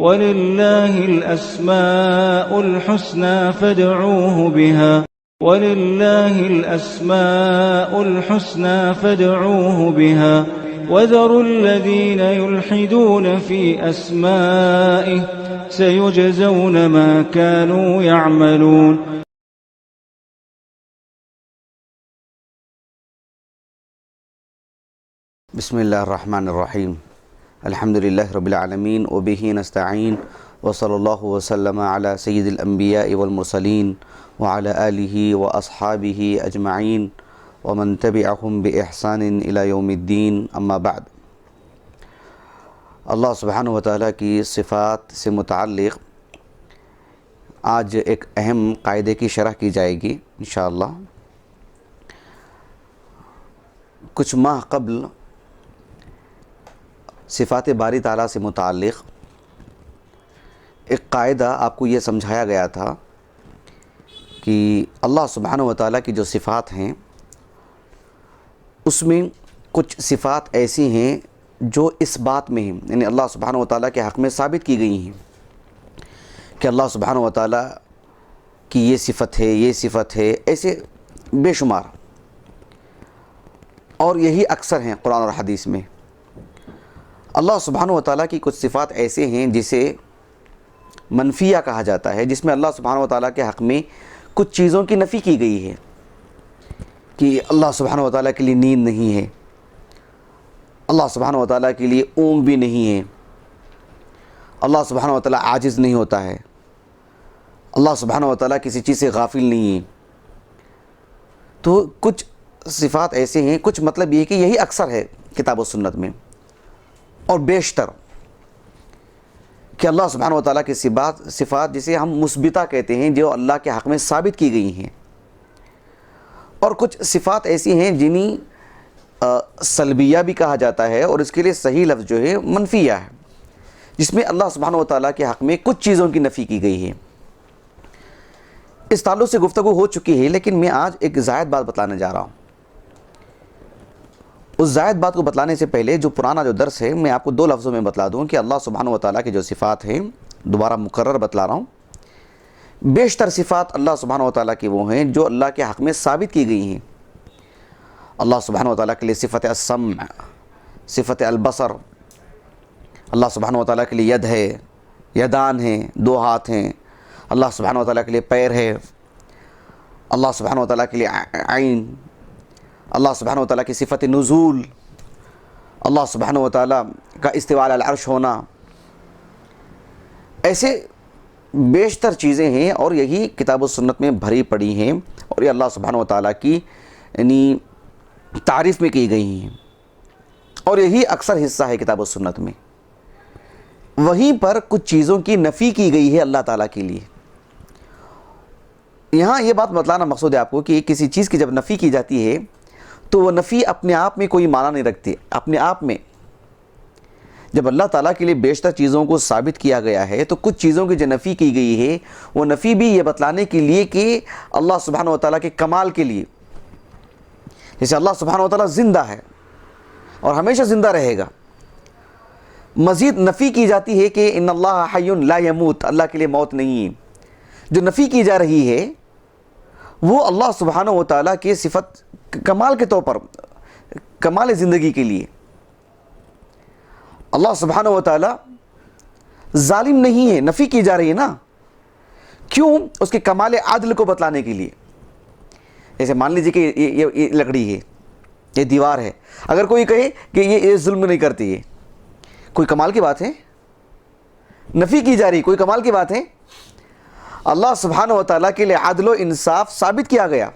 وَلِلَّهِ الْأَسْمَاءُ الْحُسْنَى فَادْعُوهُ بِهَا وَلِلَّهِ الْأَسْمَاءُ الْحُسْنَى فَادْعُوهُ بِهَا وَذَرُوا الَّذِينَ يُلْحِدُونَ فِي أَسْمَائِهِ سَيُجْزَوْنَ مَا كَانُوا يَعْمَلُونَ. بسم اللہ الرحمن الرحیم الحمد للہ رب العالمین وبہ نستعین وصلی اللہ وسلم علی سید الانبیاء والمرسلین وعلی آلہ واصحابہ اجمعین ومن تبعہم باحسان الی یوم الدین اما بعد. اللہ سبحانہ وتعالی کی صفات سے متعلق آج ایک اہم قاعدے کی شرح کی جائے گی انشاءاللہ. کچھ ماہ قبل صفات باری تعالیٰ سے متعلق ایک قاعدہ آپ کو یہ سمجھایا گیا تھا کہ اللہ سبحانہ وتعالیٰ کی جو صفات ہیں اس میں کچھ صفات ایسی ہیں جو اس بات میں ہیں، یعنی اللہ سبحانہ وتعالیٰ کے حق میں ثابت کی گئی ہیں کہ اللہ سبحانہ وتعالیٰ کی یہ صفت ہے، یہ صفت ہے، ایسے بے شمار، اور یہی اکثر ہیں قرآن اور حدیث میں. اللہ سبحانہ وتعالیٰ کی کچھ صفات ایسے ہیں جسے منفیہ کہا جاتا ہے، جس میں اللہ سبحانہ وتعالیٰ کے حق میں کچھ چیزوں کی نفی کی گئی ہے کہ اللہ سبحانہ وتعالیٰ کے لیے نیند نہیں ہے، اللہ سبحانہ وتعالیٰ کے لیے اونگ بھی نہیں ہے، اللہ سبحانہ وتعالیٰ عاجز نہیں ہوتا ہے، اللہ سبحانہ وتعالیٰ کسی چیز سے غافل نہیں ہے. تو کچھ صفات ایسے ہیں، کچھ مطلب یہ کہ یہی اکثر ہے کتاب و سنت میں اور بیشتر، کہ اللہ سبحانہ وتعالیٰ کی صفات جسے ہم مثبتہ کہتے ہیں جو اللہ کے حق میں ثابت کی گئی ہیں، اور کچھ صفات ایسی ہیں جنہیں سلبیہ بھی کہا جاتا ہے، اور اس کے لیے صحیح لفظ جو ہے منفیہ ہے، جس میں اللہ سبحانہ وتعالیٰ کے حق میں کچھ چیزوں کی نفی کی گئی ہے. اس تعلق سے گفتگو ہو چکی ہے، لیکن میں آج ایک زائد بات بتلانے جا رہا ہوں. اس زائد بات کو بتلانے سے پہلے جو پرانا جو درس ہے میں آپ کو دو لفظوں میں بتلا دوں کہ اللہ سبحانہ وتعالیٰ کی جو صفات ہیں، دوبارہ مکرر بتلا رہا ہوں، بیشتر صفات اللہ سبحانہ وتعالیٰ کی وہ ہیں جو اللہ کے حق میں ثابت کی گئی ہیں. اللہ سبحانہ وتعالیٰ کے لیے صفت السمع، صفت البصر، اللہ سبحانہ وتعالیٰ کے لیے ید ہے، یدان ہیں، دو ہاتھ ہیں، اللہ سبحانہ وتعالیٰ کے لیے پیر ہے، اللہ سبحانہ وتعالیٰ کے لیے عین، اللہ سبحانہ وتعالیٰ کی صفت نزول، اللہ سبحانہ وتعالیٰ کا استواء علی العرش ہونا. ایسے بیشتر چیزیں ہیں اور یہی کتاب و سنت میں بھری پڑی ہیں، اور یہ اللہ سبحانہ وتعالیٰ کی یعنی تعریف میں کی گئی ہیں، اور یہی اکثر حصہ ہے کتاب و سنت میں. وہیں پر کچھ چیزوں کی نفی کی گئی ہے اللہ تعالیٰ کے لیے. یہاں یہ بات بتلانا مقصود ہے آپ کو کہ کسی چیز کی جب نفی کی جاتی ہے تو وہ نفی اپنے آپ میں کوئی معنی نہیں رکھتی. اپنے آپ میں جب اللہ تعالیٰ کے لیے بیشتر چیزوں کو ثابت کیا گیا ہے تو کچھ چیزوں کی جو نفی کی گئی ہے وہ نفی بھی یہ بتلانے کے لیے کہ اللہ سبحانہ وتعالیٰ کے کمال کے لیے. جیسے اللہ سبحانہ وتعالیٰ زندہ ہے اور ہمیشہ زندہ رہے گا. مزید نفی کی جاتی ہے کہ ان اللہ حی لا یموت، اللہ کے لیے موت نہیں ہے. جو نفی کی جا رہی ہے وہ اللہ سبحانہ وتعالیٰ کی صفت کمال کے طور پر، کمال زندگی کے لیے. اللہ سبحانہ وتعالیٰ ظالم نہیں ہے، نفی کی جا رہی ہے نا، کیوں؟ اس کے کمال عدل کو بتلانے کے لیے. جیسے مان لیجیے کہ یہ لکڑی ہے، یہ دیوار ہے، اگر کوئی کہے کہ یہ ظلم نہیں کرتی ہے، کوئی کمال کی بات ہے؟ نفی کی جا رہی کوئی کمال کی بات ہے؟ اللہ سبحانہ وتعالیٰ کے لیے عدل و انصاف ثابت کیا گیا،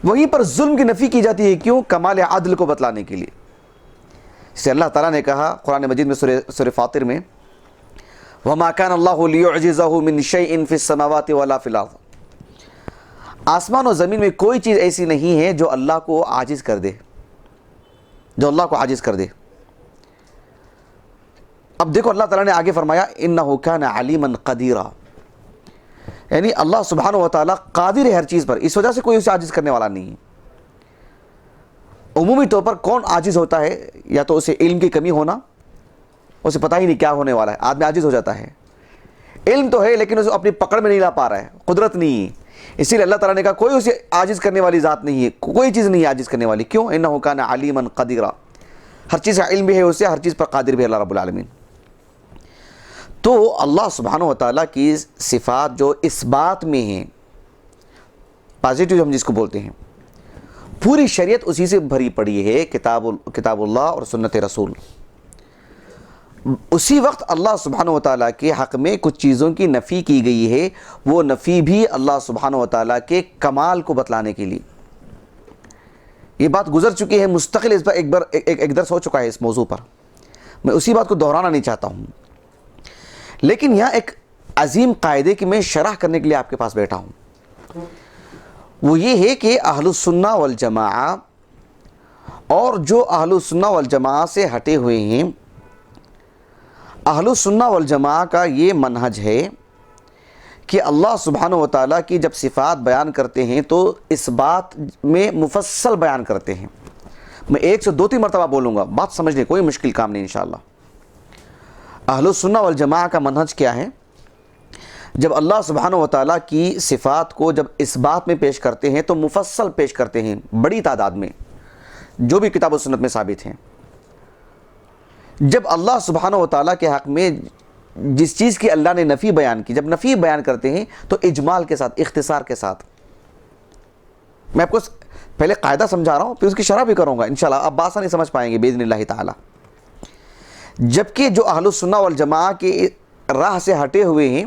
وہیں پر ظلم کی نفی کی جاتی ہے، کیوں؟ کمال عدل کو بتلانے کے لیے. جسے اللہ تعالیٰ نے کہا قرآن مجید میں سورہ فاطر میں وَمَا كَانَ اللَّهُ لِيُعْجِزَهُ مِنْ شَيْءٍ فِي السَّمَاوَاتِ وَلَا فِي الْأَرْضِ. آسمان و زمین میں کوئی چیز ایسی نہیں ہے جو اللہ کو عاجز کر دے، جو اللہ کو عاجز کر دے. اب دیکھو اللہ تعالیٰ نے آگے فرمایا إِنَّهُ كَانَ عَلِيمًا قَدِيرًا، یعنی اللہ سبحانہ وتعالیٰ قادر ہے ہر چیز پر، اس وجہ سے کوئی اسے عاجز کرنے والا نہیں ہے. عمومی طور پر کون عاجز ہوتا ہے؟ یا تو اسے علم کی کمی ہونا، اسے پتہ ہی نہیں کیا ہونے والا ہے، آدمی عاجز ہو جاتا ہے. علم تو ہے لیکن اسے اپنی پکڑ میں نہیں لا پا رہا ہے، قدرت نہیں ہے. اسی لیے اللہ تعالیٰ نے کہا کوئی اسے عاجز کرنے والی ذات نہیں ہے، کوئی چیز نہیں ہے عاجز کرنے والی. کیوں؟ انہ کان علیما قدیرا، ہر چیز کا علم بھی ہے اسے، ہر چیز پر قادر بھی ہے اللہ رب العالمین. تو اللہ سبحانہ و تعالیٰ کی صفات جو اس بات میں ہیں، پازیٹیو ہم جس کو بولتے ہیں، پوری شریعت اسی سے بھری پڑی ہے، کتاب اللہ اور سنت رسول. اسی وقت اللہ سبحانہ و تعالیٰ کے حق میں کچھ چیزوں کی نفی کی گئی ہے، وہ نفی بھی اللہ سبحانہ و تعالیٰ کے کمال کو بتلانے کے لیے. یہ بات گزر چکی ہے، مستقل اس پر ایک درس ہو چکا ہے اس موضوع پر، میں اسی بات کو دہرانا نہیں چاہتا ہوں. لیکن یہاں ایک عظیم قاعدے کی میں شرح کرنے کے لیے آپ کے پاس بیٹھا ہوں. وہ یہ ہے کہ اہل السنہ والجماعہ اور جو اہل السنہ والجماعہ سے ہٹے ہوئے ہیں، اہل السنہ والجماعہ کا یہ منہج ہے کہ اللہ سبحانہ و تعالیٰ کی جب صفات بیان کرتے ہیں تو اس بات میں مفصل بیان کرتے ہیں. میں 1 سے 2-3 مرتبہ بولوں گا، بات سمجھنے کوئی مشکل کام نہیں انشاءاللہ. اہل السنہ والجماعہ کا منہج کیا ہے؟ جب اللہ سبحانہ و تعالیٰ کی صفات کو جب اس بات میں پیش کرتے ہیں تو مفصل پیش کرتے ہیں، بڑی تعداد میں، جو بھی کتاب و سنت میں ثابت ہیں. جب اللہ سبحانہ و تعالیٰ کے حق میں جس چیز کی اللہ نے نفی بیان کی، جب نفی بیان کرتے ہیں تو اجمال کے ساتھ، اختصار کے ساتھ. میں آپ کو پہلے قاعدہ سمجھا رہا ہوں، پھر اس کی شرح بھی کروں گا انشاءاللہ، آپ بآسانی سمجھ پائیں گے باذن اللہ تعالیٰ. جبکہ جو اہل السنہ والجماعہ کے راہ سے ہٹے ہوئے ہیں،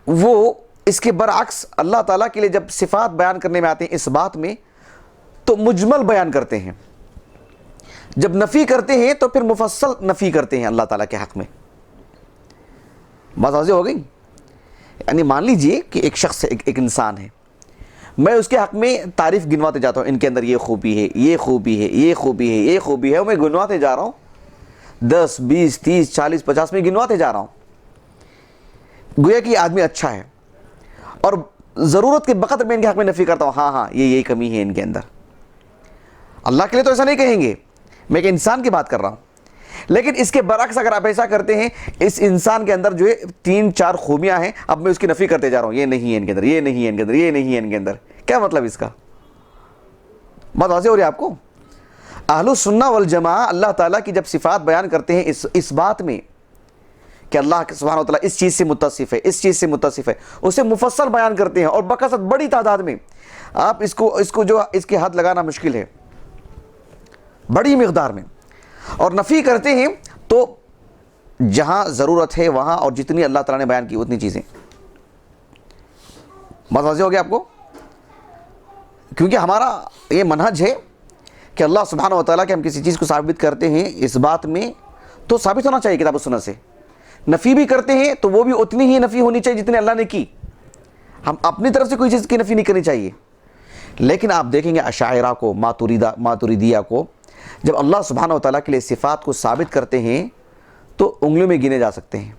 وہ اس کے برعکس اللہ تعالیٰ کے لیے جب صفات بیان کرنے میں آتے ہیں اس بات میں تو مجمل بیان کرتے ہیں، جب نفی کرتے ہیں تو پھر مفصل نفی کرتے ہیں اللہ تعالیٰ کے حق میں. بات واضح ہو گئی؟ یعنی مان لیجئے کہ ایک شخص ایک انسان ہے، میں اس کے حق میں تعریف گنواتے جاتا ہوں، ان کے اندر یہ خوبی ہے، یہ خوبی ہے، یہ خوبی ہے، یہ خوبی ہے، اور میں گنواتے جا رہا ہوں، 10 20 30 40 50 میں گنواتے جا رہا ہوں. گویا کہ یہ آدمی اچھا ہے، اور ضرورت کے وقت میں ان کے حق میں نفی کرتا ہوں، ہاں یہ کمی ہے ان کے اندر. اللہ کے لیے تو ایسا نہیں کہیں گے، میں ایک انسان کی بات کر رہا ہوں. لیکن اس کے برعکس اگر آپ ایسا کرتے ہیں، اس انسان کے اندر جو ہے 3-4 خوبیاں ہیں، اب میں اس کی نفی کرتے جا رہا ہوں، یہ نہیں ہے ان کے اندر، یہ نہیں ہے ان کے اندر، یہ نہیں ہے ان کے اندر. کیا مطلب اس کا؟ بات واضح ہو رہی ہے آپ کو؟ اہل السنہ والجماعہ اللہ تعالیٰ کی جب صفات بیان کرتے ہیں اس بات میں کہ اللہ سبحانہ و تعالیٰ اس چیز سے متصف ہے، اس چیز سے متصف ہے، اسے مفصل بیان کرتے ہیں، اور بکثرت بڑی تعداد میں. آپ اس کو جو اس کی حد لگانا مشکل ہے، بڑی مقدار میں. اور نفی کرتے ہیں تو جہاں ضرورت ہے وہاں، اور جتنی اللہ تعالیٰ نے بیان کی اتنی چیزیں. بات واضح ہو گیا آپ کو؟ کیونکہ ہمارا یہ منہج ہے کہ اللہ سبحانہ و تعالیٰ کہ ہم کسی چیز کو ثابت کرتے ہیں اس بات میں تو ثابت ہونا چاہیے کتاب و سنت سے. نفی بھی کرتے ہیں تو وہ بھی اتنی ہی نفی ہونی چاہیے جتنے اللہ نے کی. ہم اپنی طرف سے کوئی چیز کی نفی نہیں کرنی چاہیے. لیکن آپ دیکھیں گے اشاعرہ کو، ماتوریدیہ کو، جب اللہ سبحانہ و تعالیٰ کے لیے صفات کو ثابت کرتے ہیں تو انگلیوں میں گنے جا سکتے ہیں.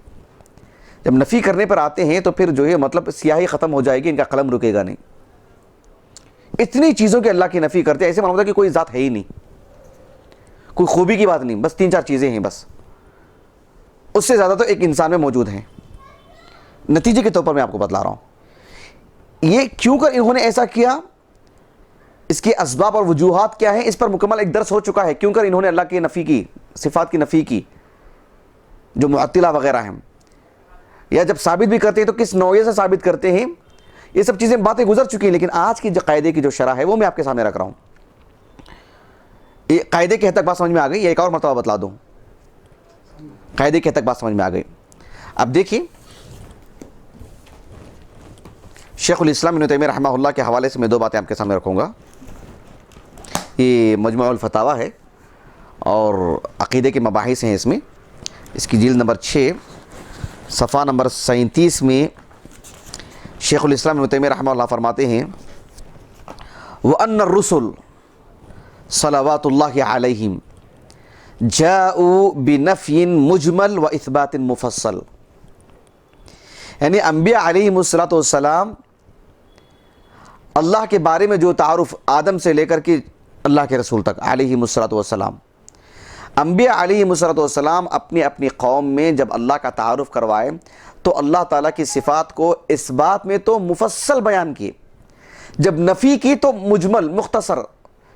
جب نفی کرنے پر آتے ہیں تو پھر جو ہے مطلب سیاہی ختم ہو جائے گی، ان کا قلم رکے گا نہیں. اتنی چیزوں کے اللہ کی نفی کرتے ہیں، ایسے معلوم ہوتا ہے کہ کوئی ذات ہے ہی نہیں، کوئی خوبی کی بات نہیں، بس 3-4 چیزیں ہیں بس، اس سے زیادہ تو ایک انسان میں موجود ہیں. نتیجے کے طور پر میں آپ کو بتلا رہا ہوں یہ کیوں کر انہوں نے ایسا کیا، اس کے اسباب اور وجوہات کیا ہیں، اس پر مکمل ایک درس ہو چکا ہے. کیوں کر انہوں نے اللہ کی نفی کی، صفات کی نفی کی، جو معطلہ وغیرہ ہیں، یا جب ثابت بھی کرتے ہیں تو کس نوعیت سے ثابت کرتے ہیں، یہ سب چیزیں باتیں گزر چکی ہیں. لیکن آج کی جو قاعدے کی جو شرح ہے وہ میں آپ کے سامنے رکھ رہا ہوں. یہ قاعدے کے حد تک بات سمجھ میں آ گئی، یا ایک اور مرتبہ بتلا دوں؟ قاعدے کے حد تک بات سمجھ میں آ گئی. اب دیکھیں شیخ الاسلام ابن تیمیہ رحمہ اللہ کے حوالے سے میں 2 باتیں آپ کے سامنے رکھوں گا. یہ مجموع الفتاوی ہے اور عقیدے کے مباحث ہیں اس میں. اس کی جلد نمبر 6 صفحہ نمبر 37 میں شیخ الاسلام ابن تیمیہ رحمہ اللہ فرماتے ہیں وَأَنَّ الرُّسُلَ صلوات اللہ علیہم جاءوا بنفی مجمل و اثبات مفصل. یعنی انبیاء علیہم السلام اللہ کے بارے میں جو تعارف آدم سے لے کر کے اللہ کے رسول تک علیہم السلام، انبیاء علیہ السلام اپنی اپنی قوم میں جب اللہ کا تعارف کروائے تو اللہ تعالیٰ کی صفات کو اس بات میں تو مفصل بیان کیے، جب نفی کی تو مجمل مختصر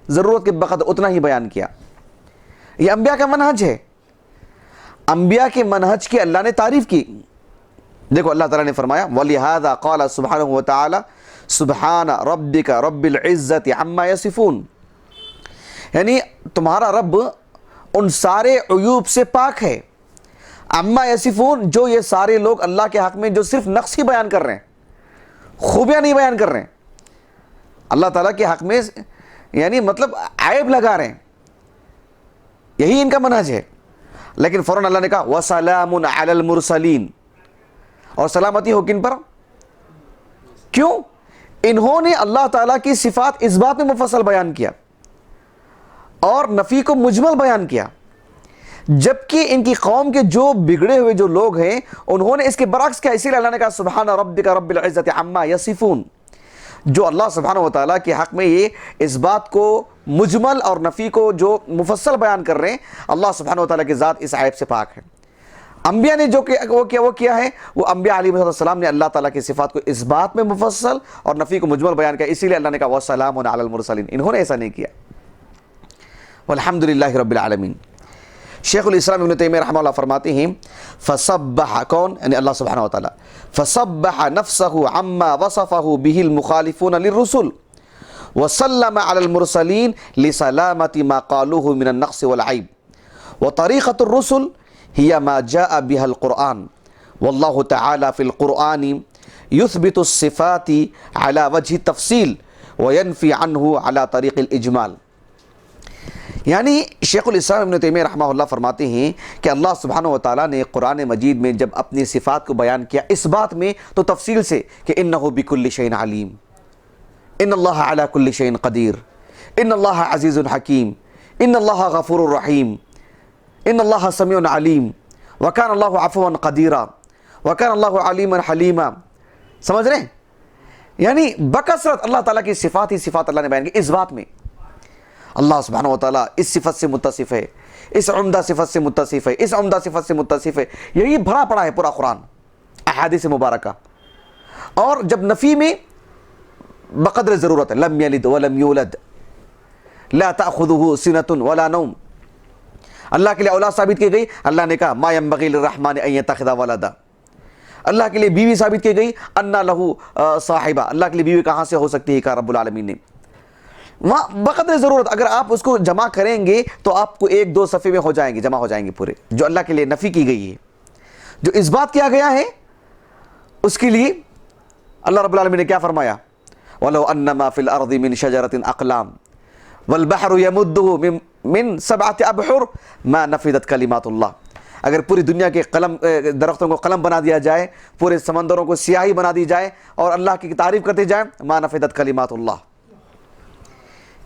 ضرورت کے بقدر اتنا ہی بیان کیا۔ یہ انبیاء کا منہج ہے، انبیاء کے منہج کی اللہ نے تعریف کی۔ دیکھو اللہ تعالیٰ نے فرمایا وَلِهَذَا قَالَ سُبْحَانَهُ وَتَعَالَى سُبْحَانَ رَبِّكَ رَبِّ الْعِزَّةِ عَمَّا يَصِفُونَ، یعنی تمہارا رب ان سارے عیوب سے پاک ہے، عما یصفون، جو یہ سارے لوگ اللہ کے حق میں جو صرف نقص ہی بیان کر رہے ہیں، خوبیاں نہیں بیان کر رہے ہیں، اللہ تعالیٰ کے حق میں یعنی مطلب عیب لگا رہے ہیں، یہی ان کا منہج ہے۔ لیکن فوراً اللہ نے کہا وَسَلَامٌ عَلَى الْمُرْسَلِينَ، اور سلامتی ہو کن پر؟ کیوں؟ انہوں نے اللہ تعالیٰ کی صفات اس بات میں مفصل بیان کیا اور نفی کو مجمل بیان کیا، جبکہ ان کی قوم کے جو بگڑے ہوئے جو لوگ ہیں انہوں نے اس کے برعکس کیا، اسی لیے اللہ نے کہا سبحان ربک رب العزت عما یصفون، جو اللہ سبحانہ و تعالیٰ کے حق میں یہ اس بات کو مجمل اور نفی کو جو مفصل بیان کر رہے ہیں، اللہ سبحانہ و تعالیٰ کی ذات اس عیب سے پاک ہے۔ انبیاء نے جو وہ کیا ہے، وہ انبیاء علیہ السلام نے اللہ تعالیٰ کی صفات کو اس بات میں مفصل اور نفی کو مجمل بیان کیا، اسی لیے اللہ نے کہا وَسَلَامٌ عَلَى الْمُرْسَلِينَ، انہوں نے ایسا نہیں کیا۔ والحمدللہ رب العالمین۔ شیخ الاسلام ابن تیمیہ رحمہ اللہ فرماتے ہیں فسبح، کون؟ یعنی اللہ سبحانہ و تعالیٰ، فسبح نفسه عما وصفه به المخالفون للرسل وسلم على المرسلين لسلامة ما قالوه من النقص والعيب، وطريقة الرسل هي ما جاء بها القرآن، والله تعالى في القرآن يثبت الصفات على وجه التفصيل وينفي عنه على طريق الإجمال۔ یعنی شیخ الاسلام ابن تیمیہ رحمہ اللہ فرماتے ہیں کہ اللہ سبحانہ و تعالیٰ نے قرآن مجید میں جب اپنی صفات کو بیان کیا اس بات میں تو تفصیل سے کہ انہ بکل شیء علیم، ان اللہ علی کل شیء قدیر، ان اللہ عزیز حکیم، ان اللہ غفور رحیم، ان اللہ سمیع علیم، وکان اللہ عفوا قدیرا، وکان اللہ علیما حلیما۔ سمجھ رہے ہیں؟ یعنی بکثرت اللہ تعالیٰ کی صفات ہی صفات اللہ نے بیان کی اس بات میں۔ اللہ سبحانہ و تعالیٰ اس صفت سے متصف ہے، اس عمدہ صفت سے متصف ہے، اس عمدہ صفت سے متصف ہے، یہی بھرا پڑا ہے پورا قرآن احادیث مبارکہ۔ اور جب نفی میں بقدر ضرورت ہے، لم یلد ولم یولد، لا تأخذہ سنۃ ولا نوم، اللہ کے لیے اولاد ثابت کی گئی، اللہ نے کہا ما ینبغی للرحمن ان یتخذ ولدا، اللہ کے لیے بیوی ثابت کی گئی، انا لہ صاحبہ، اللہ کے لیے بیوی کہاں سے ہو سکتی ہے، کہا رب العالمین نے۔ وہاں بقدر ضرورت اگر آپ اس کو جمع کریں گے تو آپ کو ایک دو صفحے میں ہو جائیں گے، جمع ہو جائیں گے پورے، جو اللہ کے لیے نفی کی گئی ہے۔ جو اس بات کیا گیا ہے اس کے لیے اللہ رب العالمین نے کیا فرمایا وَلَوْ أَنَّمَا فِي الْأَرْضِ مِنْ شَجَرَةٍ أَقْلَامٍ وَالْبَحْرُ يَمُدُّهُ مِنْ سَبْعَةِ أَبْحُرٍ مَا نَفِدَتْ كَلِمَاتُ اللَّهِ، اگر پوری دنیا کے درختوں کو قلم بنا دیا جائے، پورے سمندروں کو سیاہی بنا دی جائے اور اللہ کی تعریف کرتے جائیں، ما نفدت کلمات اللہ۔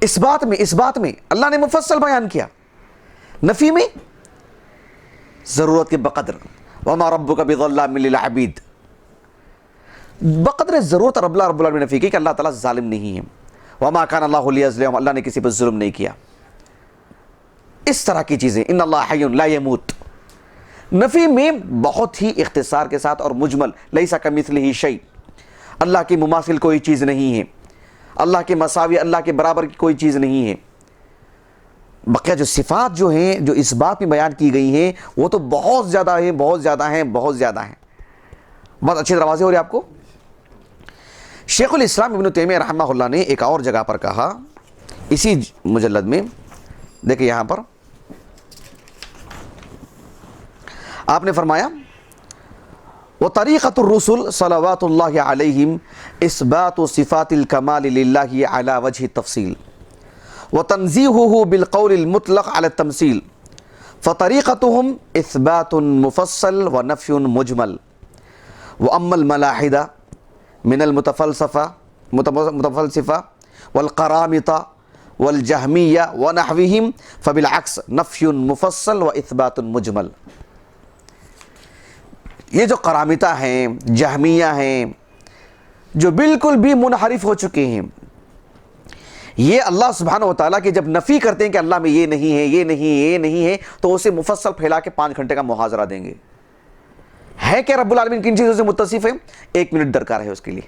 اس بات میں اللہ نے مفصل بیان کیا، نفی میں ضرورت کے بقدر وما ربک بظلام للعبید، بقدر ضرورت رب العالمین نے نفی کی کہ اللہ تعالیٰ ظالم نہیں ہے، وما کان اللہ لیظلمہم، اللہ نے کسی پر ظلم نہیں کیا۔ اس طرح کی چیزیں، ان اللہ حی لا یموت، نفی میں بہت ہی اختصار کے ساتھ اور مجمل، لیس کمثلہ شیء، اللہ کی مماثل کوئی چیز نہیں ہے، اللہ کے مساوی، اللہ کے برابر کی کوئی چیز نہیں ہے۔ بقیہ جو صفات جو ہیں جو اس بات میں بیان کی گئی ہیں وہ تو بہت زیادہ ہیں، بہت زیادہ ہیں، بہت زیادہ ہیں۔ بہت اچھی طرح واضح ہو رہی ہے آپ کو۔ شیخ الاسلام ابن تیمیہ رحمہ اللہ نے ایک اور جگہ پر کہا، اسی مجلد میں دیکھیں یہاں پر آپ نے فرمایا وطریقۃ الرسل صلوات اللہ علیہم اثبات صفات الکمال للہ علی وجہ التفصیل وتنزیہہ بالقول المطلق علی التمثیل، فطریقتہم اثبات مفصل ونفی مجمل، واما الملاحدہ من المتفلسفہ والقرامطہ والجہمیہ ونحوہم فبالعکس نفی مفصل و اثبات مجمل۔ یہ جو قرامطہ ہیں، جہمیہ ہیں، جو بالکل بھی منحرف ہو چکے ہیں، یہ اللہ سبحانہ و تعالیٰ کی جب نفی کرتے ہیں کہ اللہ میں یہ نہیں ہے، یہ نہیں ہے، یہ نہیں ہے، تو اسے مفصل پھیلا کے 5 گھنٹے کا محاضرہ دیں گے. ہے کہ رب العالمین کن چیزوں سے متصف ہے؟ 1 منٹ درکار ہے اس کے لیے.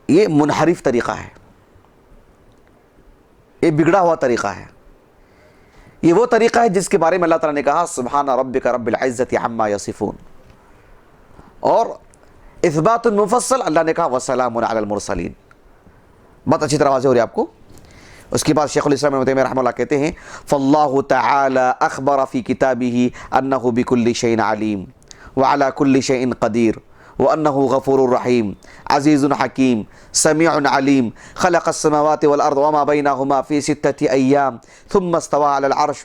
یہ منحرف طریقہ ہے، یہ بگڑا ہوا طریقہ ہے. یہ وہ طریقہ ہے جس کے بارے میں اللہ تعالیٰ نے کہا سبحان ربک رب العزت عما یصفون، اور اثبات المفصل اللہ نے کہا وسلام علی المرسلین. بہت اچھی طرح واضح ہو رہی ہے آپ کو. اس کے بعد شیخ الاسلام ابن تیمیہ رحمہ اللہ کہتے ہیں فاللہ تعالی اخبر فی کتابہ انہ بکل شیء علیم وعلی کل شیء قدیر وانہ غفور الرحیم عزیز حکیم سمیع علیم خلق السماوات والارض وما بینہما فی 6 ایام ثم استوى علی العرش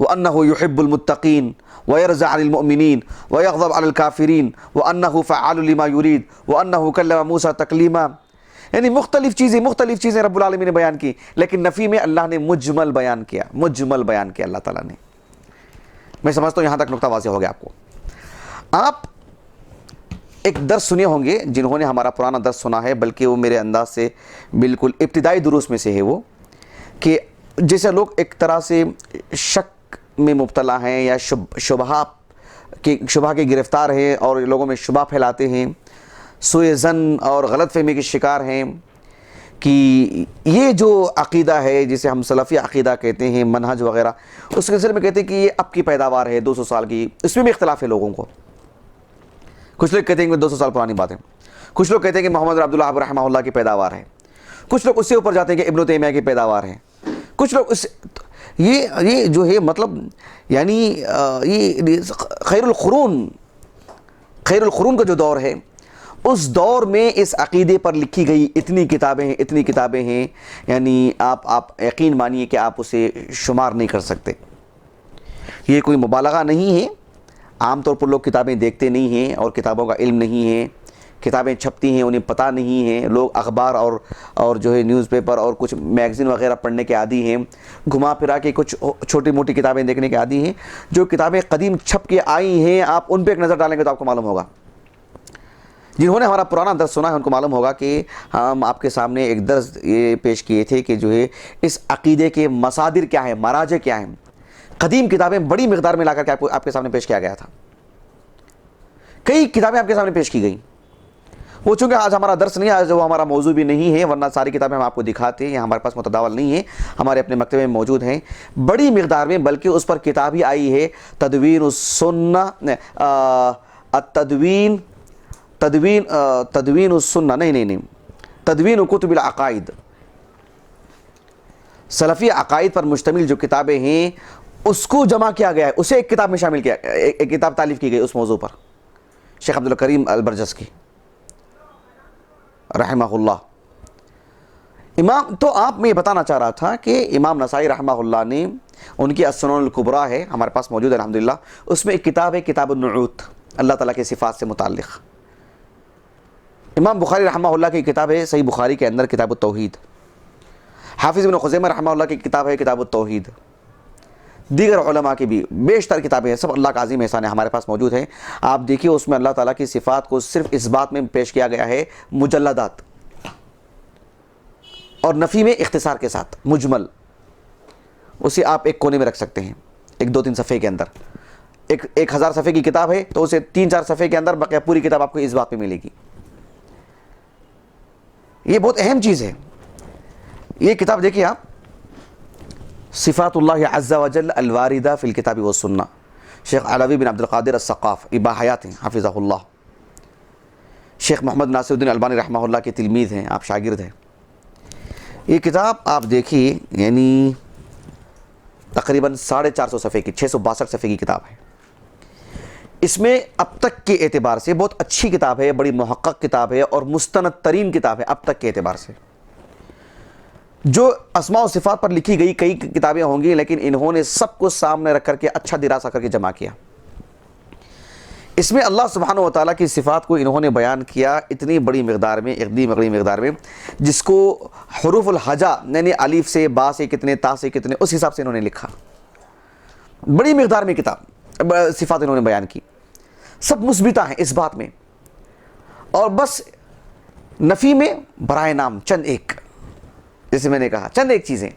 وانہ یحب المتقین ويرضى عن المؤمنين ويغضب على الكافرين وانه فعال لما يريد وانه كلم موسى تكليما. یعنی مختلف چیزیں رب العالمین نے بیان کی، لیکن نفی میں اللہ نے مجمل بیان کیا اللہ تعالیٰ نے. میں سمجھتا ہوں یہاں تک نقطہ واضح ہو گیا آپ کو. آپ ایک درس سنے ہوں گے، جنہوں نے ہمارا پرانا درس سنا ہے، بلکہ وہ میرے انداز سے بالکل ابتدائی دروس میں سے ہے وہ، کہ جیسے لوگ ایک طرح سے شک میں مبتلا ہیں یا شبہ کے گرفتار ہیں اور لوگوں میں شبہ پھیلاتے ہیں، سوء ظن اور غلط فہمی کے شکار ہیں کہ یہ جو عقیدہ ہے جسے ہم سلفی عقیدہ کہتے ہیں، منہج وغیرہ، اس کے سلسلے میں کہتے ہیں کہ یہ اب کی پیداوار ہے 200 سال کی. اس میں بھی اختلاف ہے لوگوں کو. کچھ لوگ کہتے ہیں کہ 200 سال پرانی بات ہے، کچھ لوگ کہتے ہیں کہ محمد عبد الوہاب رحمہ اللہ کی پیداوار ہے، کچھ لوگ اس سے اوپر جاتے ہیں کہ ابن تیمیہ کی پیداوار ہے، کچھ لوگ یہ جو ہے مطلب یعنی یہ خیر القرون کا جو دور ہے، اس دور میں اس عقیدے پر لکھی گئی اتنی کتابیں ہیں یعنی آپ یقین مانیے کہ آپ اسے شمار نہیں کر سکتے. یہ کوئی مبالغہ نہیں ہے. عام طور پر لوگ کتابیں دیکھتے نہیں ہیں اور کتابوں کا علم نہیں ہے. کتابیں چھپتی ہیں انہیں پتہ نہیں ہے. لوگ اخبار اور جو ہے نیوز پیپر اور کچھ میگزین وغیرہ پڑھنے کے عادی ہیں، گھما پھرا کے کچھ چھوٹی موٹی کتابیں دیکھنے کے عادی ہیں. جو کتابیں قدیم چھپ کے آئی ہیں آپ ان پہ ایک نظر ڈالیں گے تو آپ کو معلوم ہوگا. جنہوں نے ہمارا پرانا درس سنا ہے ان کو معلوم ہوگا کہ ہم آپ کے سامنے ایک درس یہ پیش کیے تھے کہ جو ہے اس عقیدے کے مصادر کیا ہیں، مراجع کیا ہیں. قدیم کتابیں بڑی مقدار میں لا کر کے آپ کے سامنے پیش کیا گیا تھا. کئی کتابیں آپ کے سامنے پیش کی گئیں. وہ چونکہ آج ہمارا درس نہیں ہے، آج وہ ہمارا موضوع بھی نہیں ہے، ورنہ ساری کتابیں ہم آپ کو دکھاتے ہیں. ہمارے پاس متداول نہیں ہے، ہمارے اپنے مکتبے میں موجود ہیں بڑی مقدار میں. بلکہ اس پر کتاب ہی آئی ہے تدوین السنہ، تدوین السنہ نہیں تدوین کتب العقائد. سلفی عقائد پر مشتمل جو کتابیں ہیں اس کو جمع کیا گیا ہے، اسے ایک کتاب میں شامل کیا، ایک کتاب تالیف کی گئی اس موضوع پر، شیخ عبد الکریم البرجس کی رحمہ اللہ. امام تو آپ میں یہ بتانا چاہ رہا تھا کہ امام نسائی رحمہ اللہ نے ان کی السنن الکبریٰ ہے، ہمارے پاس موجود ہے الحمدللہ. اس میں ایک کتاب ہے کتاب النعوت، اللہ تعالیٰ کے صفات سے متعلق. امام بخاری رحمہ اللہ کی کتاب ہے صحیح بخاری کے اندر کتاب التوحید. حافظ ابن خزیمہ رحمہ اللہ کی کتاب ہے کتاب التوحید. دیگر علماء کی بھی بیشتر کتابیں ہیں، سب اللہ کا عظیم احسان ہے، ہمارے پاس موجود ہیں. آپ دیکھیے اس میں اللہ تعالیٰ کی صفات کو صرف اس بات میں پیش کیا گیا ہے مجلدات، اور نفی میں اختصار کے ساتھ مجمل. اسے آپ ایک کونے میں رکھ سکتے ہیں، ایک 2-3 صفحے کے اندر. ایک 1000 صفحے کی کتاب ہے تو اسے 3-4 صفحے کے اندر بقیہ پوری کتاب آپ کو اس بات پہ ملے گی. یہ بہت اہم چیز ہے. یہ کتاب دیکھیے آپ، صفات اللہ عز و جل الواردہ فی الکتاب والسنہ، شیخ علوی بن عبد القادر الثقاف، باحیات ہیں حفظہ اللہ. شیخ محمد ناصر الدین البانی رحمہ اللہ کے تلمیذ ہیں، آپ شاگرد ہیں. یہ کتاب آپ دیکھیے یعنی تقریباً 450 صفحے کی، 662 صفحے کی کتاب ہے. اس میں اب تک کے اعتبار سے بہت اچھی کتاب ہے، بڑی محقق کتاب ہے اور مستند ترین کتاب ہے اب تک کے اعتبار سے. جو اسماء و صفات پر لکھی گئی کئی کتابیں ہوں گی، لیکن انہوں نے سب کو سامنے رکھ کر کے اچھا دراسہ کر کے جمع کیا. اس میں اللہ سبحانہ و تعالیٰ کی صفات کو انہوں نے بیان کیا اتنی بڑی مقدار میں، جس کو حروف الہجا یعنی الف سے با سے کتنے، تا سے کتنے، اس حساب سے انہوں نے لکھا. بڑی مقدار میں کتاب صفات انہوں نے بیان کی، سب مثبتہ ہیں اس بات میں. اور بس نفی میں برائے نام چند ایک، جیسے میں نے کہا چند ایک چیزیں.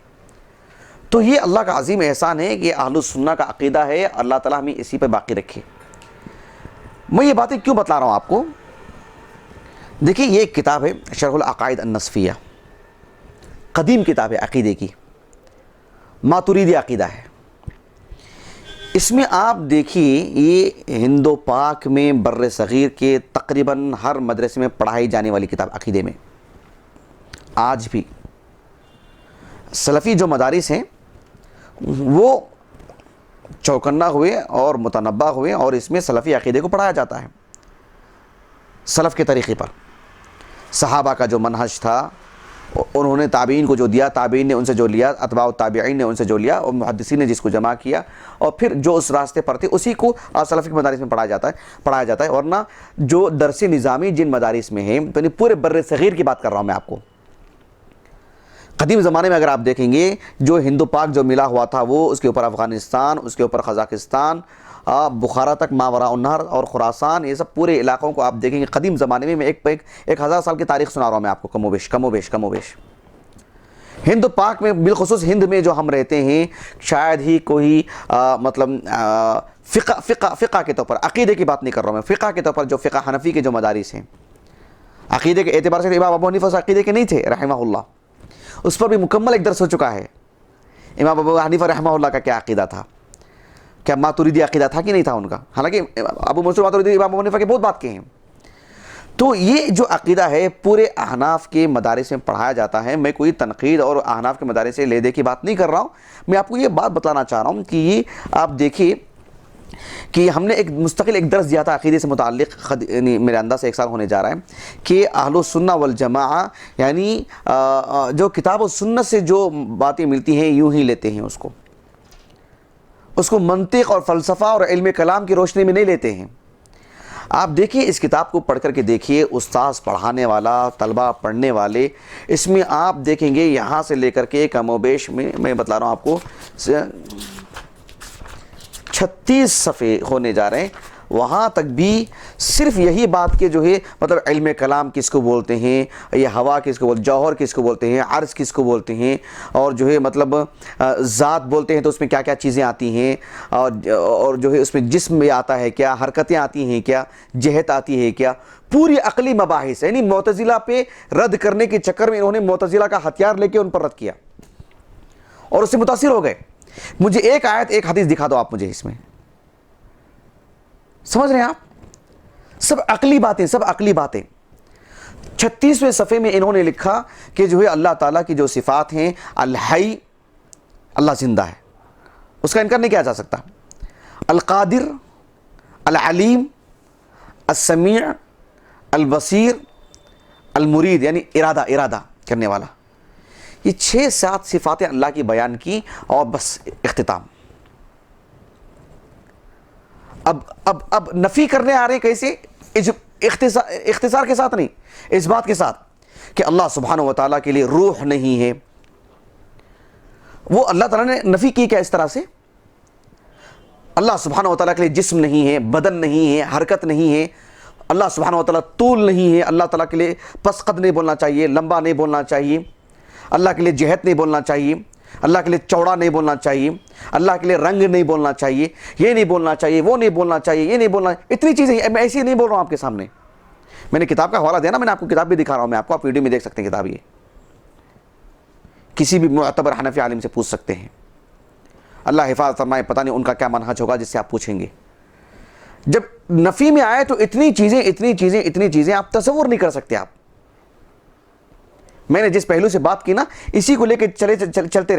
تو یہ اللہ کا عظیم احسان ہے کہ اہل السنہ کا عقیدہ ہے. اللہ تعالیٰ ہمیں اسی پہ باقی رکھے. میں یہ باتیں کیوں بتلا رہا ہوں آپ کو؟ دیکھیں یہ ایک کتاب ہے شرح العقائد النصفیہ، قدیم کتاب ہے عقیدے کی، ماتریدی عقیدہ ہے. اس میں آپ دیکھیے یہ ہند و پاک میں بر صغیر کے تقریباً ہر مدرسے میں پڑھائی جانے والی کتاب عقیدے میں. آج بھی سلفی جو مدارس ہیں وہ چوکنا ہوئے اور متنبہ ہوئے، اور اس میں سلفی عقیدے کو پڑھایا جاتا ہے سلف کے طریقے پر. صحابہ کا جو منہج تھا انہوں نے تابعین کو جو دیا، تابعین نے ان سے جو لیا، اتباع التابعین نے ان سے جو لیا، اور محدثین نے جس کو جمع کیا، اور پھر جو اس راستے پر تھے اسی کو سلف کے مدارس میں پڑھایا جاتا ہے. ورنہ جو درس نظامی جن مدارس میں ہیں، یعنی پورے بر صغیر کی بات کر رہا ہوں میں آپ کو، قدیم زمانے میں اگر آپ دیکھیں گے جو ہند و پاک جو ملا ہوا تھا وہ، اس کے اوپر افغانستان، اس کے اوپر قزاقستان، بخارا تک، ماوراء النہر اور خراسان، یہ سب پورے علاقوں کو آپ دیکھیں گے قدیم زمانے میں. ایک 1000 سال کی تاریخ سنا رہا ہوں میں آپ کو، کم و بیش. ہند و پاک میں بالخصوص ہند میں جو ہم رہتے ہیں، شاید ہی کوئی مطلب فقہ کے طور پر، عقیدے کی بات نہیں کر رہا ہوں میں، فقہ کے طور پر جو فقہ حنفی کے جو مدارس ہیں، عقیدے کے اعتبار سے امام ابو حنیفہ عقیدے کے نہیں تھے رحمہ اللہ، اس پر بھی مکمل ایک درس ہو چکا ہے. امام ابو حنیفہ رحمہ اللہ کا کیا عقیدہ تھا، کیا ماتریدی عقیدہ تھا کہ نہیں تھا ان کا؟ حالانکہ ابو منصور ماتریدی امام ابو حنیفہ کے بہت بات کے ہیں. تو یہ جو عقیدہ ہے پورے احناف کے مدارس میں پڑھایا جاتا ہے. میں کوئی تنقید اور احناف کے مدارس سے لے دے کی بات نہیں کر رہا ہوں، میں آپ کو یہ بات بتلانا چاہ رہا ہوں کہ یہ آپ دیکھیے کہ ہم نے ایک مستقل ایک درس دیا تھا عقیدے سے متعلق، یعنی میرے انداز سے 1 سال ہونے جا رہا ہے، کہ اہل السنہ والجماعہ یعنی جو کتاب و سنت سے جو باتیں ملتی ہیں یوں ہی لیتے ہیں، اس کو منطق اور فلسفہ اور علم کلام کی روشنی میں نہیں لیتے ہیں. آپ دیکھیے اس کتاب کو پڑھ کر کے دیکھیے، استاذ پڑھانے والا، طلبہ پڑھنے والے، اس میں آپ دیکھیں گے یہاں سے لے کر کے کم و بیش میں بتلا رہا ہوں آپ کو 36 صفحے ہونے جا رہے ہیں. وہاں تک بھی صرف یہی بات کے جو ہے مطلب علم کلام کس کو بولتے ہیں، یہ ہوا کس کو بولتے ہیں، جوہر کس کو بولتے ہیں، عرض کس کو بولتے ہیں، اور جو ہے مطلب ذات بولتے ہیں تو اس میں کیا کیا چیزیں آتی ہیں، اور جو ہے اس میں جسم میں آتا ہے کیا، حرکتیں آتی ہیں کیا، جہت آتی ہے کیا، پوری عقلی مباحث. یعنی معتزلہ پہ رد کرنے کے چکر میں انہوں نے معتزلہ کا ہتھیار لے کے ان پر رد کیا اور اس سے متاثر ہو گئے. مجھے ایک آیت ایک حدیث دکھا دو آپ مجھے، اس میں سمجھ رہے ہیں آپ؟ سب عقلی باتیں. 36ویں صفحے میں انہوں نے لکھا کہ جو ہے اللہ تعالیٰ کی جو صفات ہیں، الحی، اللہ زندہ ہے، اس کا انکار نہیں کیا جا سکتا، القادر، العلیم، السمیع، البصیر، المرید یعنی ارادہ کرنے والا. یہ 6-7 صفاتیں اللہ کی بیان کی اور بس اختتام. اب نفی کرنے آ رہے کیسے؟ اختصار کے ساتھ نہیں، اس بات کے ساتھ کہ اللہ سبحانہ و تعالیٰ کے لیے روح نہیں ہے. وہ اللہ تعالیٰ نے نفی کی کیا اس طرح سے؟ اللہ سبحانہ و تعالیٰ کے لیے جسم نہیں ہے، بدن نہیں ہے، حرکت نہیں ہے. اللہ سبحانہ و تعالیٰ طول نہیں ہے، اللہ تعالیٰ کے لیے پس قد نہیں بولنا چاہیے، لمبا نہیں بولنا چاہیے. اللہ کے لیے جہت نہیں بولنا چاہیے، اللہ کے لیے چوڑا نہیں بولنا چاہیے، اللہ کے لیے رنگ نہیں بولنا چاہیے، یہ نہیں بولنا چاہیے، وہ نہیں بولنا چاہیے، یہ نہیں بولنا. اتنی چیزیں میں ایسی نہیں بول رہا ہوں آپ کے سامنے. میں نے کتاب کا حوالہ دیا نا، میں نے آپ کو کتاب بھی دکھا رہا ہوں میں آپ کو، آپ ویڈیو میں دیکھ سکتے ہیں کتاب. یہ کسی بھی معتبر حنفی عالم سے پوچھ سکتے ہیں. اللہ حفاظت فرمائے، پتہ نہیں ان کا کیا منہج ہوگا جس سے آپ پوچھیں گے. جب نفی میں آئے تو اتنی چیزیں آپ تصور نہیں کر سکتے. آپ میں نے جس پہلو سے بات کی نا، اسی کو لے کے چلتے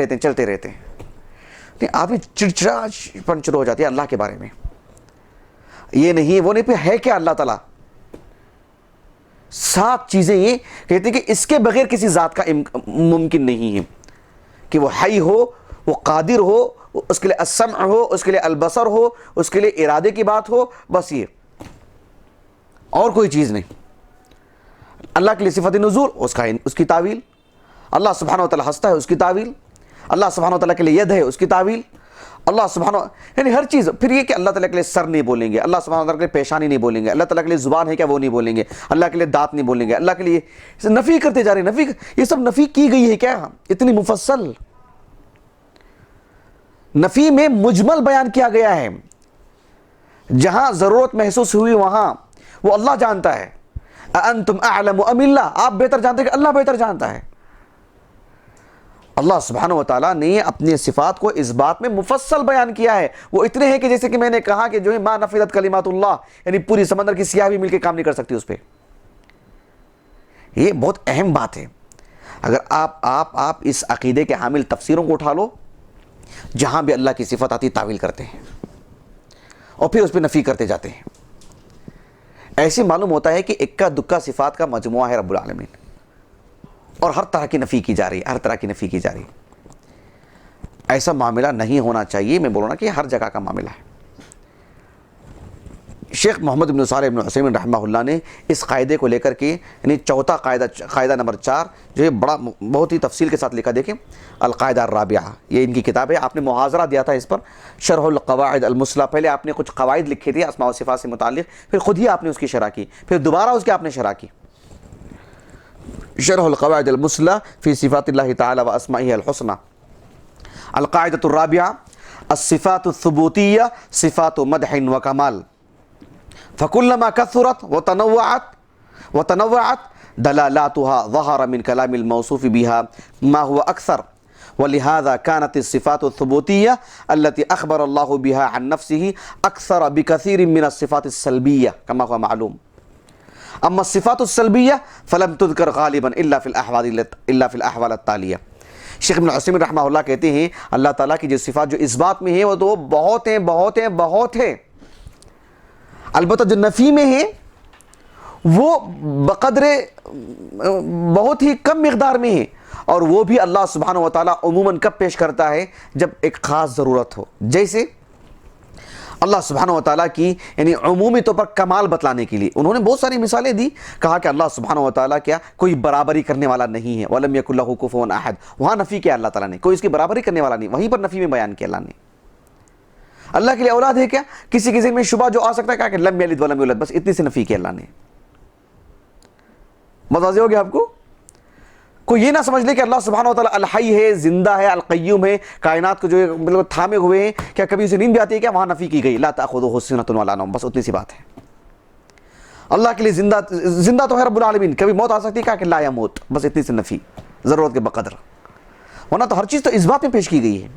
رہتے ہیں. آدمی چڑچڑا پن شروع ہو جاتی ہے اللہ کے بارے میں. یہ نہیں وہ نہیں، پہ ہے کیا اللہ تعالیٰ؟ 7 چیزیں یہ کہتے ہیں کہ اس کے بغیر کسی ذات کا ممکن نہیں ہے، کہ وہ حی ہو، وہ قادر ہو، اس کے لیے السمع ہو، اس کے لیے البصر ہو، اس کے لیے ارادے کی بات ہو، بس یہ، اور کوئی چیز نہیں. اللہ کے لیے صفت نزول، اس کی تعویل. اللہ سبحانہ و تعالیٰ ہنستا ہے، اس کی تعویل. اللہ سبحانہ و تعالیٰ کے لیے ید ہے، اس کی تعویل. اللہ سبحانہ یعنی ہر چیز. پھر یہ کہ اللہ تعالیٰ کے لیے سر نہیں بولیں گے, اللہ سبحانہ تعالیٰ کے لیے پیشانی نہیں بولیں گے, اللہ تعالیٰ کے لیے زبان ہے کیا وہ نہیں بولیں گے, اللہ کے لیے دانت نہیں بولیں گے, اللہ کے لیے نفی کرتے جا رہے ہیں. یہ سب نفی کی گئی ہے کیا اتنی مفصل؟ نفی میں مجمل بیان کیا گیا ہے. جہاں ضرورت محسوس ہوئی وہاں وہ اللہ جانتا ہے. اَأَنْتُمْ أَعْلَمُ أَمِ اللَّهُ, آپ بہتر جانتے ہیں کہ اللہ بہتر جانتا ہے. اللہ سبحانہ وتعالیٰ نے اپنی صفات کو اس بات میں مفصل بیان کیا ہے. وہ اتنے ہیں کہ جیسے کہ میں نے کہا کہ جو ہے ما نفدت کلمات اللہ, یعنی پوری سمندر کی سیاہ بھی مل کے کام نہیں کر سکتی اس پہ. یہ بہت اہم بات ہے. اگر آپ اس عقیدے کے حامل تفسیروں کو اٹھا لو, جہاں بھی اللہ کی صفت آتی تعویل کرتے ہیں اور پھر اس پہ نفی کرتے جاتے ہیں. ایسے معلوم ہوتا ہے کہ اکا دکا صفات کا مجموعہ ہے رب العالمین, اور ہر طرح کی نفی کی جا رہی ہے, ہر طرح کی نفی کی جا رہی ہے. ایسا معاملہ نہیں ہونا چاہیے. میں بول رہا کہ ہر جگہ کا معاملہ ہے. شیخ محمد بن صالح بن عثیمین رحمہ اللہ نے اس قاعدے کو لے کر کے, یعنی چوتھا قاعدہ نمبر 4 جو ہے بہت ہی تفصیل کے ساتھ لکھا. دیکھیں القاعدہ الرابعہ, یہ ان کی کتاب ہے. آپ نے محاضرہ دیا تھا اس پر, شرح القواعد المثلی. پہلے آپ نے کچھ قواعد لکھے تھے اسماء و صفات سے متعلق, پھر خود ہی آپ نے اس کی شرح کی, پھر دوبارہ اس کی آپ نے شرح کی. شرح القواعد المثلی فی صفات اللہ تعالی و اسمائہ الحسنى. القاعدۃ الرابعہ الصفات الثبوتیہ صفات مدح و کمال. فكلما كثرت وتنوعت دلالاتها ظهر من كلام الموصوف بها ما هو أكثر. ولهذا كانت الصفات الثبوتية التي أخبر الله بها عن نفسه أكثر بكثير من الصفات السلبية كما هو معلوم. أما الصفات السلبية فلم تذكر غالبا إلا في الأحوال التالية. شیخ ابن عثیمین رحمہ اللہ کہتے ہیں اللہ تعالیٰ کی جو صفات جو اس بات میں ہیں وہ تو بہت ہیں بہت ہیں بہت ہیں. البتہ جو نفی میں ہے وہ بقدر بہت ہی کم مقدار میں ہے, اور وہ بھی اللہ سبحانہ وتعالیٰ عموماً کب پیش کرتا ہے جب ایک خاص ضرورت ہو. جیسے اللہ سبحانہ وتعالیٰ کی یعنی عمومی طور پر کمال بتلانے کے لیے انہوں نے بہت ساری مثالیں دی. کہا کہ اللہ سبحانہ وتعالیٰ کیا کوئی برابری کرنے والا نہیں ہے, وَلَمْ يَكُنْ لَهُ كُفُوًا أَحَدٌ. وہاں نفی کیا اللہ تعالیٰ نے, کوئی اس کی برابری کرنے والا نہیں, وہیں پر نفی میں بیان کیا اللہ نے. اللہ کے لیے اولاد ہے کیا, کسی کسی میں شبہ جو آ سکتا ہے, کہا کہ لم یلد ولم یولد, بس اتنی سی نفی کی اللہ نے. متوجہ ہو گیا آپ کو؟ کوئی یہ نہ سمجھ لے کہ اللہ سبحانہ و تعالیٰ الحی ہے, زندہ ہے, القیوم ہے, کائنات کو جو ہے بالکل تھامے ہوئے ہیں, کیا کبھی اسے نیند بھی آتی ہے کیا, وہاں نفی کی گئی لا تأخذہ سنۃ ولا نوم, بس اتنی سی بات ہے. اللہ کے لیے زندہ تو ہے رب العالمین, کبھی موت آ سکتی ہے, کہا کہ لا یموت, بس اتنی سی نفی ضرورت کے بقدر. ورنہ تو ہر چیز تو اس بات میں پیش کی گئی ہے.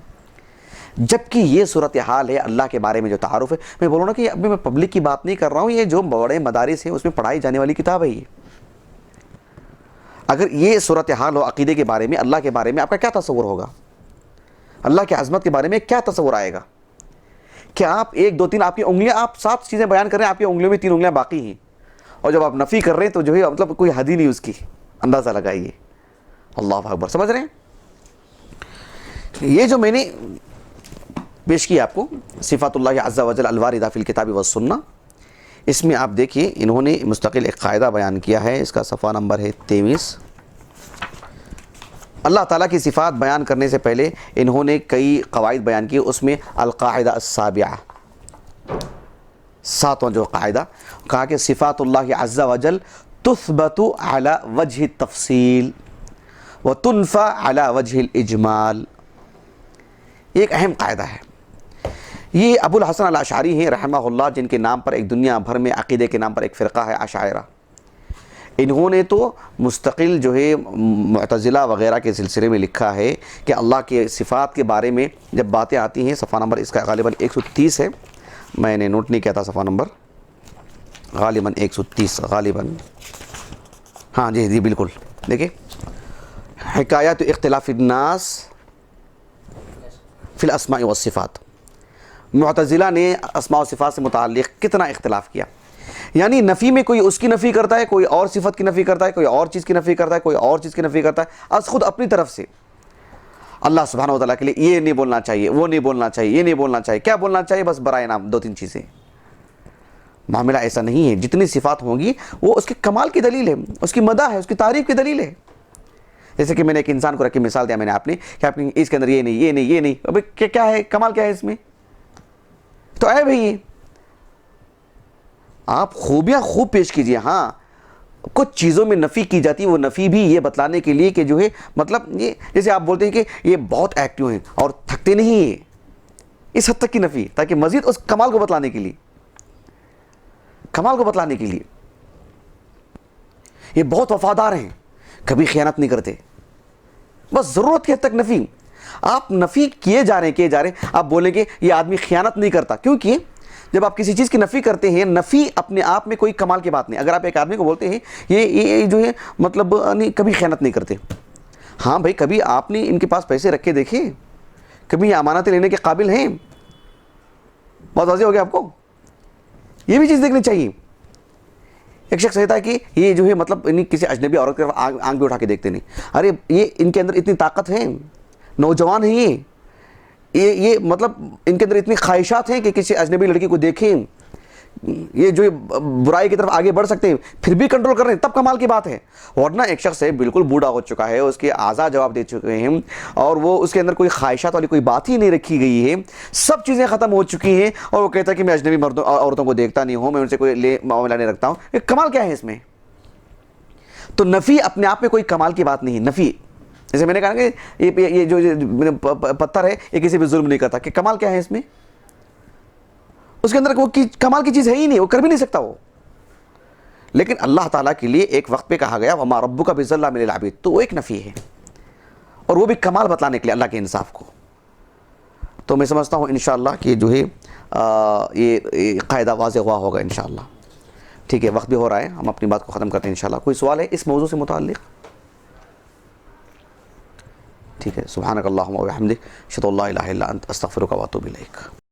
جبکہ یہ صورتحال ہے اللہ کے بارے میں جو تعارف ہے. میں بولوں نا کہ ابھی میں پبلک کی بات نہیں کر رہا ہوں, یہ جو بڑے مدارس ہیں اس میں پڑھائی جانے والی کتاب ہے. یہ اگر یہ صورتحال ہو عقیدے کے بارے میں, اللہ کے بارے میں, آپ کا کیا تصور ہوگا؟ اللہ کی عظمت کے بارے میں کیا تصور آئے گا؟ کہ آپ 1 2 3 آپ کی انگلیاں, آپ 7 چیزیں بیان کر رہے ہیں, آپ کی انگلیوں میں 3 انگلیاں باقی ہیں, اور جب آپ نفی کر رہے ہیں تو جو ہے مطلب کوئی حد ہی نہیں اس کی. اندازہ لگائیے. اللہ اکبر. سمجھ رہے ہیں؟ یہ جو میں نے پیش کی آپ کو صفات اللہ عز و جل الواردہ فی الکتاب والسنہ, اس میں آپ دیکھیے انہوں نے مستقل ایک قاعدہ بیان کیا ہے. اس کا صفحہ نمبر ہے 23. اللہ تعالیٰ کی صفات بیان کرنے سے پہلے انہوں نے کئی قواعد بیان کی. اس میں القاعدہ السابعہ, 7واں جو قاعدہ, کہا کہ صفات اللہ عز و جل تثبت علی وجہ التفصیل وتنفى علی وجہ الاجمال. یہ ایک اہم قاعدہ ہے. یہ ابو الحسن الاشعری ہیں رحمہ اللہ, جن کے نام پر ایک دنیا بھر میں عقیدے کے نام پر ایک فرقہ ہے اشاعرہ. انہوں نے تو مستقل جو ہے معتزلہ وغیرہ کے سلسلے میں لکھا ہے کہ اللہ کے صفات کے بارے میں جب باتیں آتی ہیں, صفحہ نمبر اس کا غالباً 130 ہے, میں نے نوٹ نہیں کیا تھا صفحہ نمبر, غالباً 130 غالباً, ہاں جی بالکل. دیکھیں حکایات اختلاف الناس فی الاسماء والصفات. معتزلہ نے اسماء و صفات سے متعلق کتنا اختلاف کیا. یعنی نفی میں کوئی اس کی نفی کرتا ہے, کوئی اور صفت کی نفی کرتا ہے, کوئی اور چیز کی نفی کرتا ہے, کوئی اور چیز کی نفی کرتا ہے, از خود اپنی طرف سے. اللہ سبحانہ و تعالیٰ کے لیے یہ نہیں بولنا چاہیے, وہ نہیں بولنا چاہیے, یہ نہیں بولنا چاہیے. کیا بولنا چاہیے؟ بس برائے نام 2 3 چیزیں. معاملہ ایسا نہیں ہے. جتنی صفات ہوں گی وہ اس کے کمال کی دلیل ہے, اس کی مدح ہے, اس کی تعریف کی دلیل ہے. جیسے کہ میں نے ایک انسان کو رکھ کے مثال دیا میں نے آپ نے کہ آپ اس کے اندر یہ نہیں یہ نہیں یہ نہیں، ابھی کیا ہے کمال کیا ہے اس میں؟ تو عیب ہے یہ. آپ خوبیاں خوب پیش کیجئے. ہاں کچھ چیزوں میں نفی کی جاتی ہے، وہ نفی بھی یہ بتلانے کے لیے کہ جو ہے مطلب یہ جیسے آپ بولتے ہیں کہ یہ بہت ایکٹیو ہیں اور تھکتے نہیں ہیں، اس حد تک کی نفی تاکہ مزید اس کمال کو بتلانے کے لیے، کمال کو بتلانے کے لیے. یہ بہت وفادار ہیں، کبھی خیانت نہیں کرتے، بس ضرورت کی حد تک نفی. آپ نفی کیے جا رہے ہیں آپ بولیں کہ یہ آدمی خیانت نہیں کرتا. کیونکہ جب آپ کسی چیز کی نفی کرتے ہیں، نفی اپنے آپ میں کوئی کمال کی بات نہیں. اگر آپ ایک آدمی کو بولتے ہیں یہ جو ہے مطلب کبھی خیانت نہیں کرتے، ہاں بھائی کبھی آپ نے ان کے پاس پیسے رکھ کے دیکھے، کبھی یہ امانتیں لینے کے قابل ہیں؟ بہت واضح ہو گیا آپ کو، یہ بھی چیز دیکھنی چاہیے. ایک شخص کہتا ہے کہ یہ جو ہے مطلب کسی اجنبی عورت کی طرف آنکھ بھی اٹھا کے دیکھتے نہیں. ارے یہ ان کے اندر اتنی طاقت ہے، نوجوان ہیں یہ مطلب ان کے اندر اتنی خواہشات ہیں کہ کسی اجنبی لڑکی کو دیکھیں، یہ جو برائی کی طرف آگے بڑھ سکتے ہیں، پھر بھی کنٹرول کر رہے ہیں، تب کمال کی بات ہے. ورنہ ایک شخص ہے بالکل بوڑھا ہو چکا ہے، اس کے اعضاء جواب دے چکے ہیں اور وہ اس کے اندر کوئی خواہشات والی کوئی بات ہی نہیں رکھی گئی ہے، سب چیزیں ختم ہو چکی ہیں، اور وہ کہتا ہے کہ میں اجنبی عورتوں کو دیکھتا نہیں ہوں، میں ان سے کوئی معاملہ نہیں رکھتا ہوں. یہ کمال کیا ہے اس میں؟ تو نفی اپنے آپ میں کوئی کمال کی بات نہیں ہے. نفی جیسے میں نے کہا کہ یہ جو پتھر ہے یہ کسی بھی ظلم نہیں کرتا، کہ کمال کیا ہے اس میں؟ اس کے اندر وہ کمال کی چیز ہے ہی نہیں، وہ کر بھی نہیں سکتا وہ. لیکن اللہ تعالیٰ کے لیے ایک وقت پہ کہا گیا وَمَا رَبُّكَ بِظَلَّامٍ لِلْعَبِيدِ، تو وہ ایک نفی ہے، اور وہ بھی کمال بتلانے کے لیے اللہ کے انصاف کو. تو میں سمجھتا ہوں انشاءاللہ کہ جو ہے یہ قاعدہ واضح ہوا ہوگا انشاءاللہ. ٹھیک ہے، وقت بھی ہو رہا ہے، ہم اپنی بات کو ختم کرتے ہیں انشاءاللہ. کوئی سوال ہے اس موضوع سے متعلق؟ ٹھیک ہے، سبحانک اللہم و بحمدک، اشہد ان لا الہ الا انت، استغفرک و اتوب الیک.